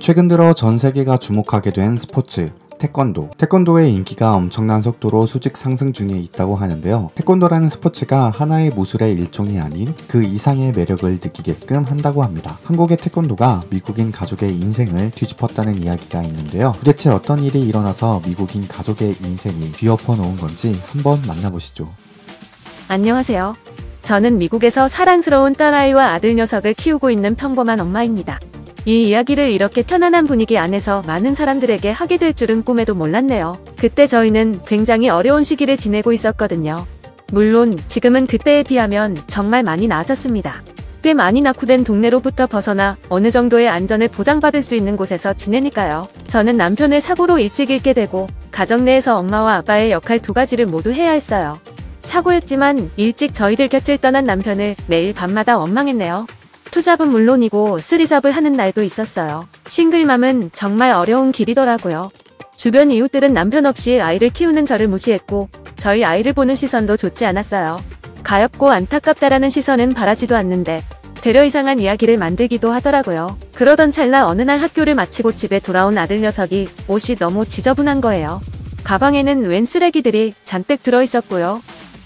최근 들어 전 세계가 주목하게 된 스포츠, 태권도. 태권도의 인기가 엄청난 속도로 수직 상승 중에 있다고 하는데요. 태권도라는 스포츠가 하나의 무술의 일종이 아닌 그 이상의 매력을 느끼게끔 한다고 합니다. 한국의 태권도가 미국인 가족의 인생을 뒤집었다는 이야기가 있는데요. 도대체 어떤 일이 일어나서 미국인 가족의 인생이 뒤엎어 놓은 건지 한번 만나보시죠. 안녕하세요. 저는 미국에서 사랑스러운 딸아이와 아들 녀석을 키우고 있는 평범한 엄마입니다. 이 이야기를 이렇게 편안한 분위기 안에서 많은 사람들에게 하게 될 줄은 꿈에도 몰랐네요. 그때 저희는 굉장히 어려운 시기를 지내고 있었거든요. 물론 지금은 그때에 비하면 정말 많이 나아졌습니다. 꽤 많이 낙후된 동네로부터 벗어나 어느 정도의 안전을 보장받을 수 있는 곳에서 지내니까요. 저는 남편을 사고로 일찍 잃게 되고 가정 내에서 엄마와 아빠의 역할 두 가지를 모두 해야 했어요. 사고였지만 일찍 저희들 곁을 떠난 남편을 매일 밤마다 원망했네요. 투잡은 물론이고 쓰리잡을 하는 날도 있었어요. 싱글맘은 정말 어려운 길이더라고요. 주변 이웃들은 남편 없이 아이를 키우는 저를 무시했고 저희 아이를 보는 시선도 좋지 않았어요. 가엾고 안타깝다라는 시선은 바라지도 않는데 되려 이상한 이야기를 만들기도 하더라고요. 그러던 찰나 어느 날 학교를 마치고 집에 돌아온 아들 녀석이 옷이 너무 지저분한 거예요. 가방에는 웬 쓰레기들이 잔뜩 들어있었고요.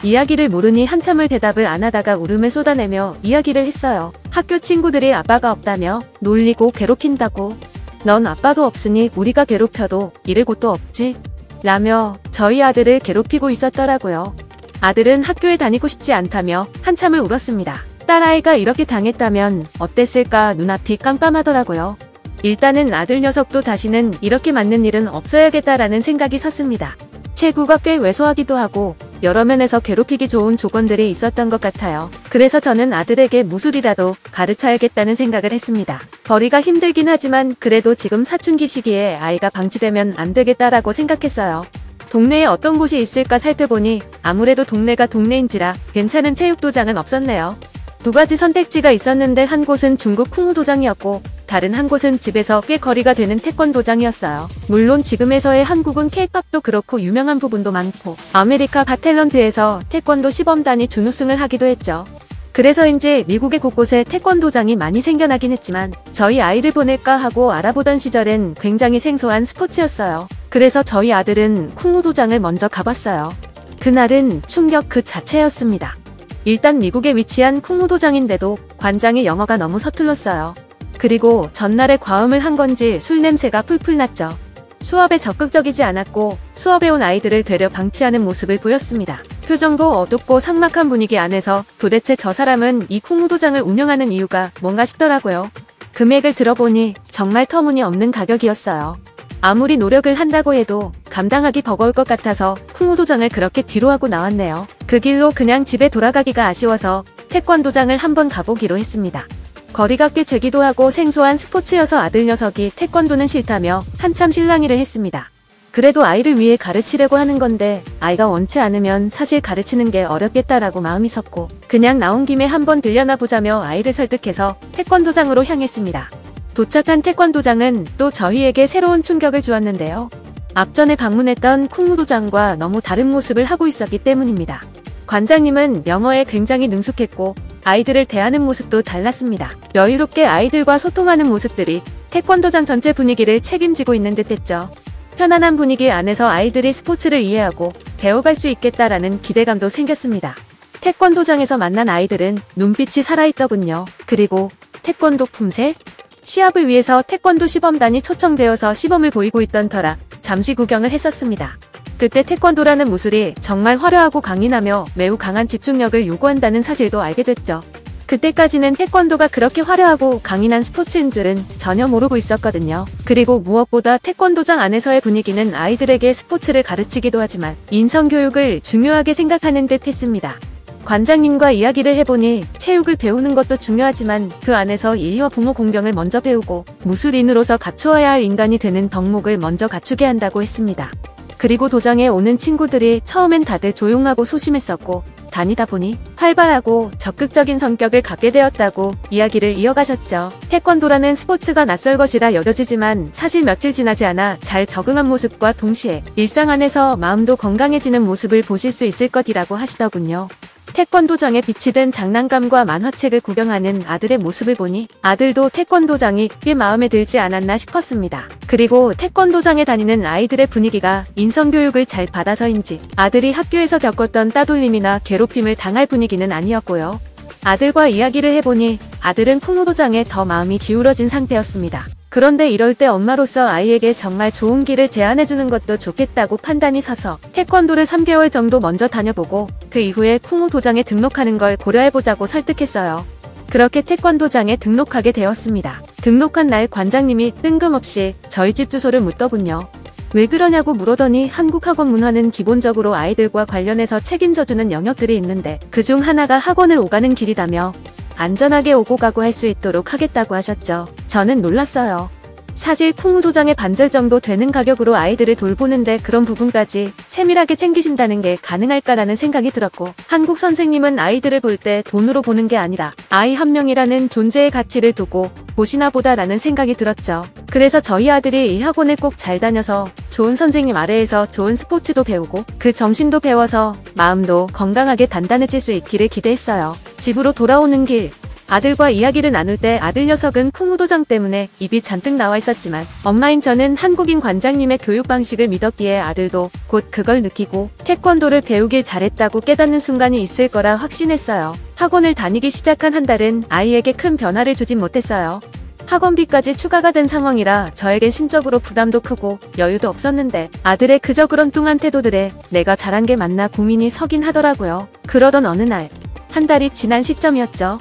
이야기를 모르니 한참을 대답을 안 하다가 울음을 쏟아내며 이야기를 했어요. 학교 친구들이 아빠가 없다며 놀리고 괴롭힌다고. 넌 아빠도 없으니 우리가 괴롭혀도 잃을 곳도 없지? 라며 저희 아들을 괴롭히고 있었더라고요. 아들은 학교에 다니고 싶지 않다며 한참을 울었습니다. 딸아이가 이렇게 당했다면 어땠을까 눈앞이 깜깜하더라고요. 일단은 아들 녀석도 다시는 이렇게 맞는 일은 없어야겠다라는 생각이 섰습니다. 체구가 꽤 왜소하기도 하고 여러 면에서 괴롭히기 좋은 조건들이 있었던 것 같아요. 그래서 저는 아들에게 무술이라도 가르쳐야겠다는 생각을 했습니다. 벌이가 힘들긴 하지만 그래도 지금 사춘기 시기에 아이가 방치되면 안 되겠다라고 생각했어요. 동네에 어떤 곳이 있을까 살펴보니 아무래도 동네가 동네인지라 괜찮은 체육도장은 없었네요. 두 가지 선택지가 있었는데 한 곳은 중국 쿵후도장이었고 다른 한 곳은 집에서 꽤 거리가 되는 태권도장이었어요. 물론 지금에서의 한국은 K-팝도 그렇고 유명한 부분도 많고 아메리카 갓탤런트에서 태권도 시범단이 준우승을 하기도 했죠. 그래서인지 미국의 곳곳에 태권도장이 많이 생겨나긴 했지만 저희 아이를 보낼까 하고 알아보던 시절엔 굉장히 생소한 스포츠였어요. 그래서 저희 아들은 쿵후도장을 먼저 가봤어요. 그날은 충격 그 자체였습니다. 일단 미국에 위치한 쿵후도장인데도 관장의 영어가 너무 서툴렀어요. 그리고 전날에 과음을 한 건지 술 냄새가 풀풀 났죠. 수업에 적극적이지 않았고 수업에 온 아이들을 되려 방치하는 모습을 보였습니다. 표정도 어둡고 삭막한 분위기 안에서 도대체 저 사람은 이 쿵후도장을 운영하는 이유가 뭔가 싶더라고요. 금액을 들어보니 정말 터무니없는 가격이었어요. 아무리 노력을 한다고 해도 감당하기 버거울 것 같아서 쿵후도장을 그렇게 뒤로 하고 나왔네요. 그 길로 그냥 집에 돌아가기가 아쉬워서 태권도장을 한번 가보기로 했습니다. 거리가 꽤 되기도 하고 생소한 스포츠여서 아들 녀석이 태권도는 싫다며 한참 실랑이를 했습니다. 그래도 아이를 위해 가르치려고 하는 건데 아이가 원치 않으면 사실 가르치는 게 어렵겠다라고 마음이 섰고 그냥 나온 김에 한번 들려나 보자며 아이를 설득해서 태권도장으로 향했습니다. 도착한 태권도장은 또 저희에게 새로운 충격을 주었는데요. 앞전에 방문했던 쿵후도장과 너무 다른 모습을 하고 있었기 때문입니다. 관장님은 영어에 굉장히 능숙했고 아이들을 대하는 모습도 달랐습니다. 여유롭게 아이들과 소통하는 모습들이 태권도장 전체 분위기를 책임지고 있는 듯했죠. 편안한 분위기 안에서 아이들이 스포츠를 이해하고 배워갈 수 있겠다라는 기대감도 생겼습니다. 태권도장에서 만난 아이들은 눈빛이 살아있더군요. 그리고 태권도 품새? 시합을 위해서 태권도 시범단이 초청되어서 시범을 보이고 있던 터라 잠시 구경을 했었습니다. 그때 태권도라는 무술이 정말 화려하고 강인하며 매우 강한 집중력을 요구한다는 사실도 알게 됐죠. 그때까지는 태권도가 그렇게 화려하고 강인한 스포츠인 줄은 전혀 모르고 있었거든요. 그리고 무엇보다 태권도장 안에서의 분위기는 아이들에게 스포츠를 가르치기도 하지만 인성교육을 중요하게 생각하는 듯 했습니다. 관장님과 이야기를 해보니 체육을 배우는 것도 중요하지만 그 안에서 예의와 부모 공경을 먼저 배우고 무술인으로서 갖추어야 할 인간이 되는 덕목을 먼저 갖추게 한다고 했습니다. 그리고 도장에 오는 친구들이 처음엔 다들 조용하고 소심했었고 다니다 보니 활발하고 적극적인 성격을 갖게 되었다고 이야기를 이어가셨죠. 태권도라는 스포츠가 낯설 것이라 여겨지지만 사실 며칠 지나지 않아 잘 적응한 모습과 동시에 일상 안에서 마음도 건강해지는 모습을 보실 수 있을 것이라고 하시더군요. 태권도장에 비치된 장난감과 만화책을 구경하는 아들의 모습을 보니 아들도 태권도장이 꽤 마음에 들지 않았나 싶었습니다. 그리고 태권도장에 다니는 아이들의 분위기가 인성교육을 잘 받아서인지 아들이 학교에서 겪었던 따돌림이나 괴롭힘을 당할 분위기는 아니었고요. 아들과 이야기를 해보니 아들은 풍무도장에 더 마음이 기울어진 상태였습니다. 그런데 이럴 때 엄마로서 아이에게 정말 좋은 길을 제안해주는 것도 좋겠다고 판단이 서서 태권도를 3개월 정도 먼저 다녀보고 그 이후에 풍무도장에 등록하는 걸 고려해보자고 설득했어요. 그렇게 태권도장에 등록하게 되었습니다. 등록한 날 관장님이 뜬금없이 저희 집 주소를 묻더군요. 왜 그러냐고 물어더니 한국 학원 문화는 기본적으로 아이들과 관련해서 책임져주는 영역들이 있는데 그중 하나가 학원을 오가는 길이라며 안전하게 오고 가고 할 수 있도록 하겠다고 하셨죠. 저는 놀랐어요. 사실 풍무도장에 반절 정도 되는 가격으로 아이들을 돌보는데 그런 부분까지 세밀하게 챙기신다는 게 가능할까라는 생각이 들었고, 한국 선생님은 아이들을 볼 때 돈으로 보는 게 아니라 아이 한 명이라는 존재의 가치를 두고 보시나 보다라는 생각이 들었죠. 그래서 저희 아들이 이 학원을 꼭 잘 다녀서 좋은 선생님 아래에서 좋은 스포츠도 배우고 그 정신도 배워서 마음도 건강하게 단단해질 수 있기를 기대했어요. 집으로 돌아오는 길, 아들과 이야기를 나눌 때 아들 녀석은 풍무도장 때문에 입이 잔뜩 나와 있었지만 엄마인 저는 한국인 관장님의 교육 방식을 믿었기에 아들도 곧 그걸 느끼고 태권도를 배우길 잘했다고 깨닫는 순간이 있을 거라 확신했어요. 학원을 다니기 시작한 한 달은 아이에게 큰 변화를 주진 못했어요. 학원비까지 추가가 된 상황이라 저에겐 심적으로 부담도 크고 여유도 없었는데 아들의 그저 그런 뚱한 태도들에 내가 잘한 게 맞나 고민이 서긴 하더라고요. 그러던 어느 날, 한 달이 지난 시점이었죠.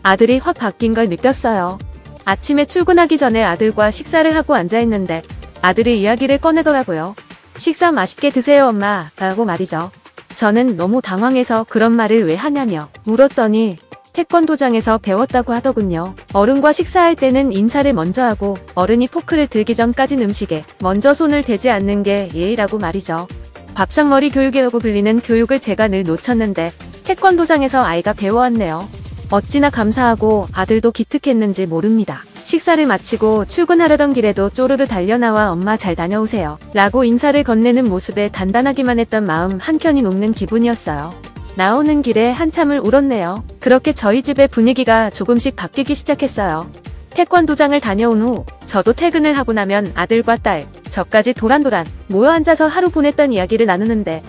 아들이 확 바뀐 걸 느꼈어요. 아침에 출근하기 전에 아들과 식사를 하고 앉아있는데 아들이 이야기를 꺼내더라고요. 식사 맛있게 드세요 엄마 라고 말이죠. 저는 너무 당황해서 그런 말을 왜 하냐며 물었더니 태권도장에서 배웠다고 하더군요. 어른과 식사할 때는 인사를 먼저 하고 어른이 포크를 들기 전까진 음식에 먼저 손을 대지 않는 게 예의라고 말이죠. 밥상머리 교육이라고 불리는 교육을 제가 늘 놓쳤는데 태권도장에서 아이가 배워왔네요. 어찌나 감사하고 아들도 기특했는지 모릅니다. 식사를 마치고 출근하려던 길에도 쪼르르 달려나와 엄마 잘 다녀오세요 라고 인사를 건네는 모습에 단단하기만 했던 마음 한켠이 녹는 기분이었어요. 나오는 길에 한참을 울었네요. 그렇게 저희 집의 분위기가 조금씩 바뀌기 시작했어요. 태권도장을 다녀온 후 저도 퇴근을 하고 나면 아들과 딸, 저까지 도란도란 모여 앉아서 하루 보냈던 이야기를 나누는데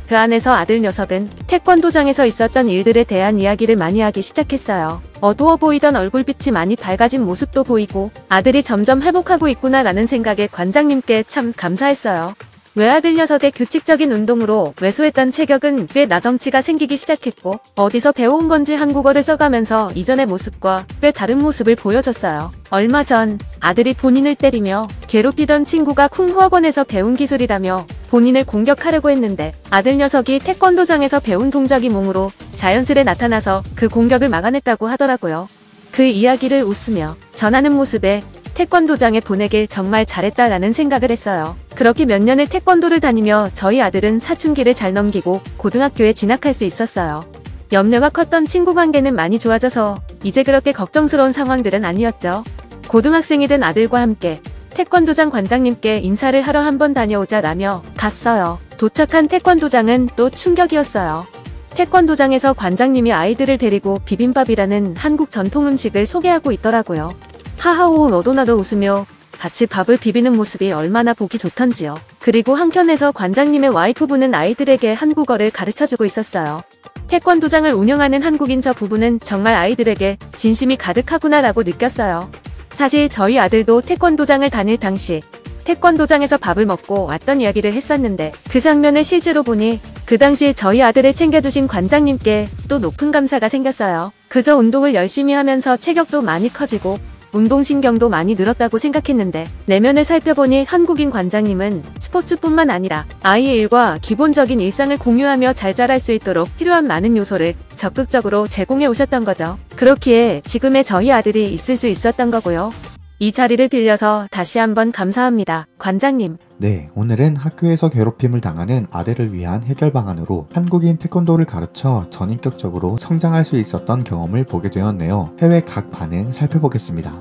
그 안에서 아들 녀석은 태권도장에서 있었던 일들에 대한 이야기를 많이 하기 시작했어요. 어두워 보이던 얼굴빛이 많이 밝아진 모습도 보이고 아들이 점점 회복하고 있구나라는 생각에 관장님께 참 감사했어요. 외아들 녀석의 규칙적인 운동으로 왜소했던 체격은 꽤 나덩치가 생기기 시작했고 어디서 배워온 건지 한국어를 써가면서 이전의 모습과 꽤 다른 모습을 보여줬어요. 얼마 전 아들이 본인을 때리며 괴롭히던 친구가 쿵후 학원에서 배운 기술이라며 본인을 공격하려고 했는데 아들 녀석이 태권도장에서 배운 동작이 몸으로 자연스레 나타나서 그 공격을 막아냈다고 하더라고요. 그 이야기를 웃으며 전하는 모습에 태권도장에 보내길 정말 잘했다라는 생각을 했어요. 그렇게 몇 년을 태권도를 다니며 저희 아들은 사춘기를 잘 넘기고 고등학교에 진학할 수 있었어요. 염려가 컸던 친구 관계는 많이 좋아져서 이제 그렇게 걱정스러운 상황들은 아니었죠. 고등학생이 된 아들과 함께 태권도장 관장님께 인사를 하러 한번 다녀오자라며 갔어요. 도착한 태권도장은 또 충격이었어요. 태권도장에서 관장님이 아이들을 데리고 비빔밥이라는 한국 전통 음식을 소개하고 있더라고요. 하하호 너도 나도 웃으며 같이 밥을 비비는 모습이 얼마나 보기 좋던지요. 그리고 한켠에서 관장님의 와이프분은 아이들에게 한국어를 가르쳐주고 있었어요. 태권도장을 운영하는 한국인 저 부부는 정말 아이들에게 진심이 가득하구나라고 느꼈어요. 사실 저희 아들도 태권도장을 다닐 당시 태권도장에서 밥을 먹고 왔던 이야기를 했었는데 그 장면을 실제로 보니 그 당시 저희 아들을 챙겨주신 관장님께 또 높은 감사가 생겼어요. 그저 운동을 열심히 하면서 체격도 많이 커지고 운동신경도 많이 늘었다고 생각했는데 내면을 살펴보니 한국인 관장님은 스포츠뿐만 아니라 아이의 일과 기본적인 일상을 공유하며 잘 자랄 수 있도록 필요한 많은 요소를 적극적으로 제공해 오셨던 거죠. 그렇기에 지금의 저희 아들이 있을 수 있었던 거고요. 이 자리를 빌려서 다시 한번 감사합니다. 관장님. 네, 오늘은 학교에서 괴롭힘을 당하는 아들을 위한 해결 방안으로 한국인 태권도를 가르쳐 전인격적으로 성장할 수 있었던 경험을 보게 되었네요. 해외 각 반응 살펴보겠습니다.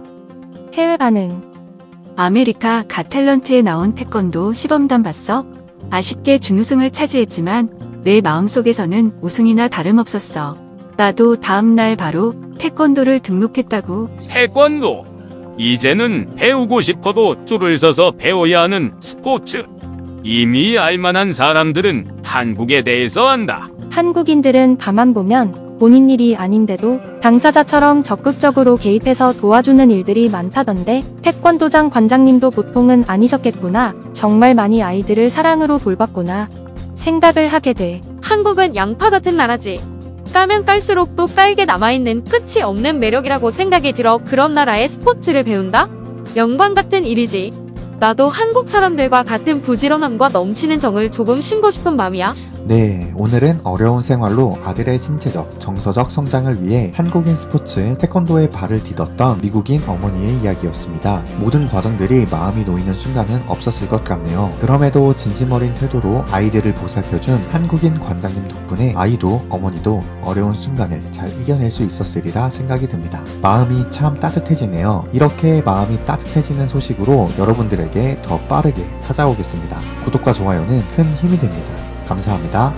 해외 반응. 아메리카 갓 탤런트에 나온 태권도 시범단 봤어? 아쉽게 준우승을 차지했지만 내 마음속에서는 우승이나 다름없었어. 나도 다음날 바로 태권도를 등록했다고. 태권도. 이제는 배우고 싶어도 줄을 서서 배워야 하는 스포츠. 이미 알만한 사람들은 한국에 대해서 안다. 한국인들은 가만 보면 본인 일이 아닌데도 당사자처럼 적극적으로 개입해서 도와주는 일들이 많다던데 태권도장 관장님도 보통은 아니셨겠구나. 정말 많이 아이들을 사랑으로 돌봤구나. 생각을 하게 돼. 한국은 양파 같은 나라지. 까면 깔수록 또 깔게 남아있는 끝이 없는 매력이라고 생각이 들어. 그런 나라의 스포츠를 배운다? 영광 같은 일이지. 나도 한국 사람들과 같은 부지런함과 넘치는 정을 조금 신고 싶은 맘이야. 네, 오늘은 어려운 생활로 아들의 신체적, 정서적 성장을 위해 한국인 스포츠 태권도에 발을 디뎠던 미국인 어머니의 이야기였습니다. 모든 과정들이 마음이 놓이는 순간은 없었을 것 같네요. 그럼에도 진심 어린 태도로 아이들을 보살펴준 한국인 관장님 덕분에 아이도 어머니도 어려운 순간을 잘 이겨낼 수 있었으리라 생각이 듭니다. 마음이 참 따뜻해지네요. 이렇게 마음이 따뜻해지는 소식으로 여러분들에게 더 빠르게 찾아오겠습니다. 구독과 좋아요는 큰 힘이 됩니다. 감사합니다.